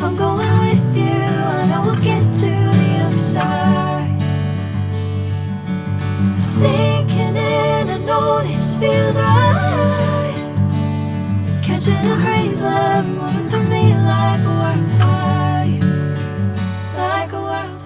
If I'm going with you, I know we'll get to the other side. Sinking in, I know this feels right. Catching a crazy love, moving through me like a wildfire, like a wildfire.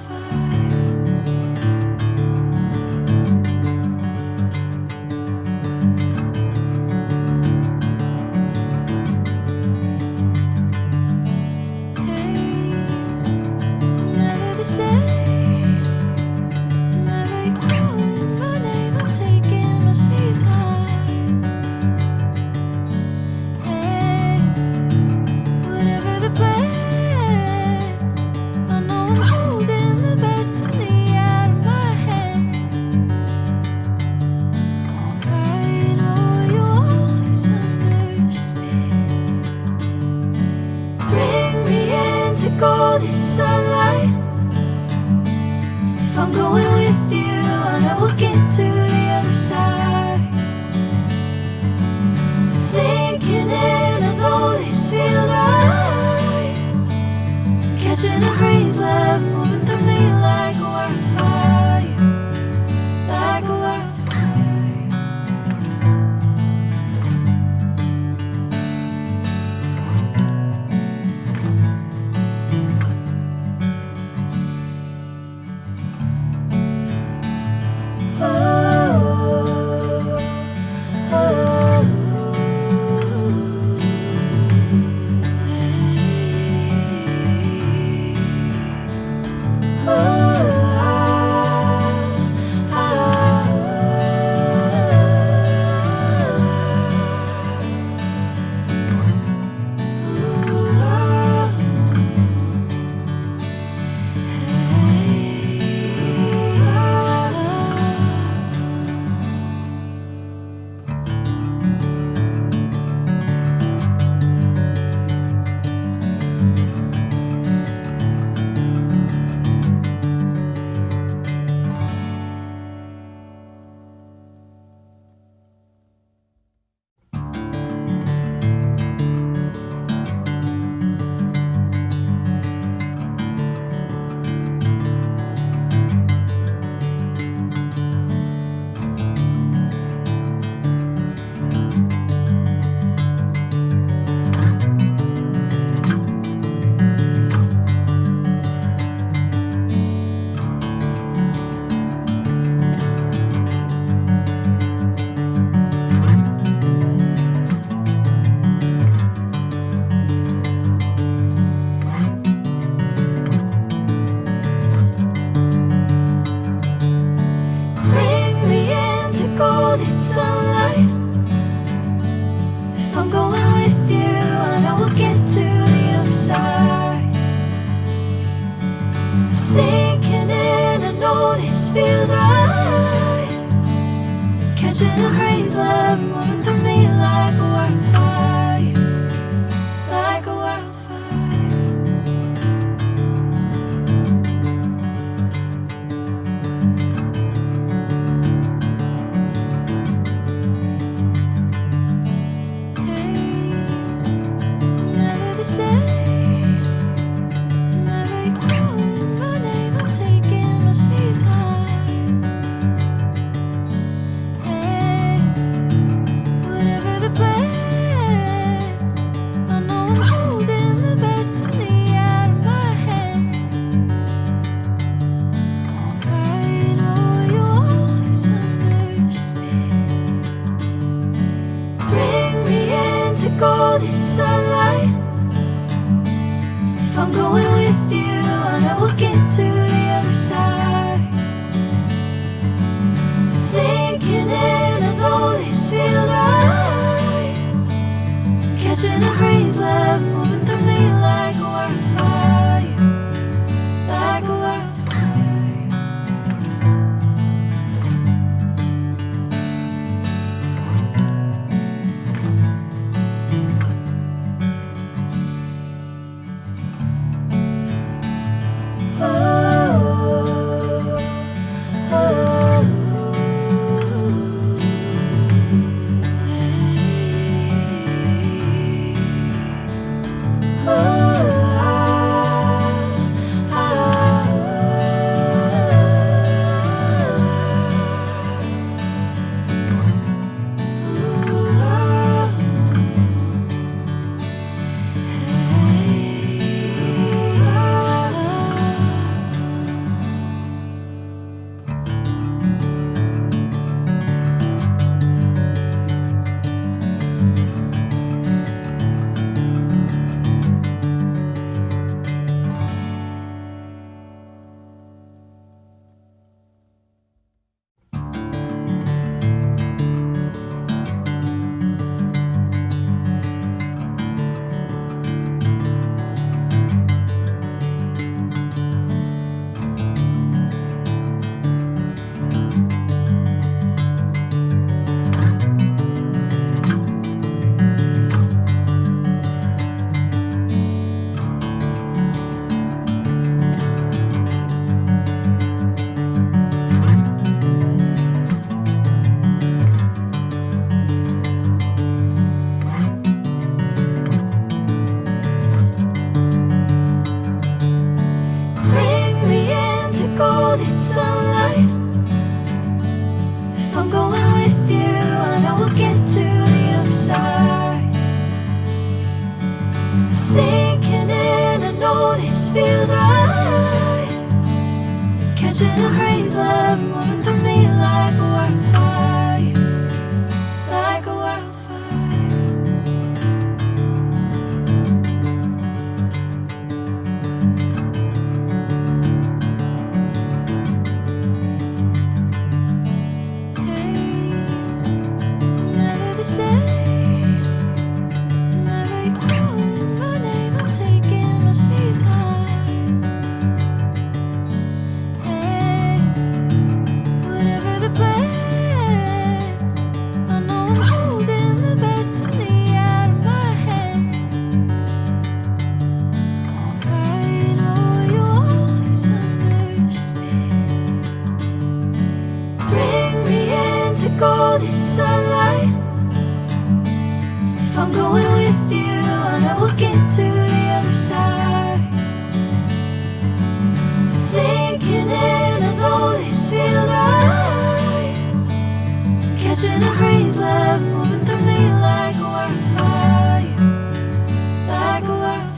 Golden sunlight. If I'm going with you, I know we'll get to the other side. Sinking in, I know this feels right. Catching a crazy love, moving through me like a wildfire, like a wildfire. Sinking in, I know this feels right. Catching a crazy love, moving through me like a wildfire, like a wildfire. Hey, I'm never the same. Golden sunlight. If I'm going with you, I know we'll get to the other side. Sinking in, I know this feels right. Catching a crazy love, moving through me like a wildfire, like a wildfire. I'm going with you, I know we'll get to the other side. Sinking in, I know this feels right. Catching a breeze, love moving through me like a wildfire, like a wildfire. Golden sunlight. If I'm going with you, I know we'll get to the other side. Sinking in, I know this feels right. Catching a breeze, love moving through me like a wildfire, like a wildfire.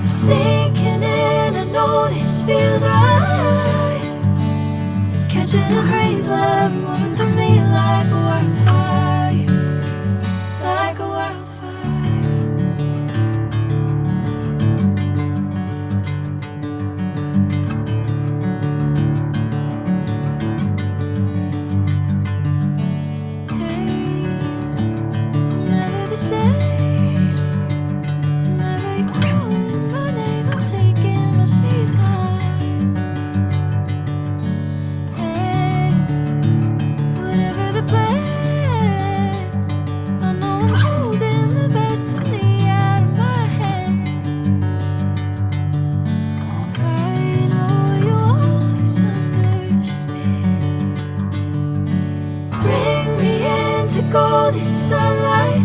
Sinking in, I know this feels right. Catching a breeze, love moving through me like a wildfire, like a wildfire. Hey, I'm never the same. Golden sunlight.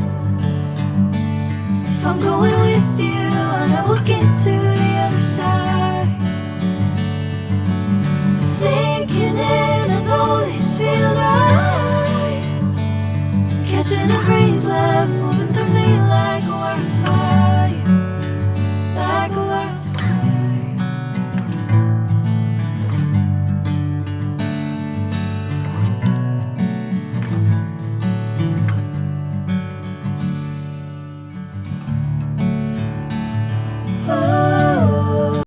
If I'm going with you, I know we'll get to the other side. Sinking in, I know this feels right. Catching a breeze, love.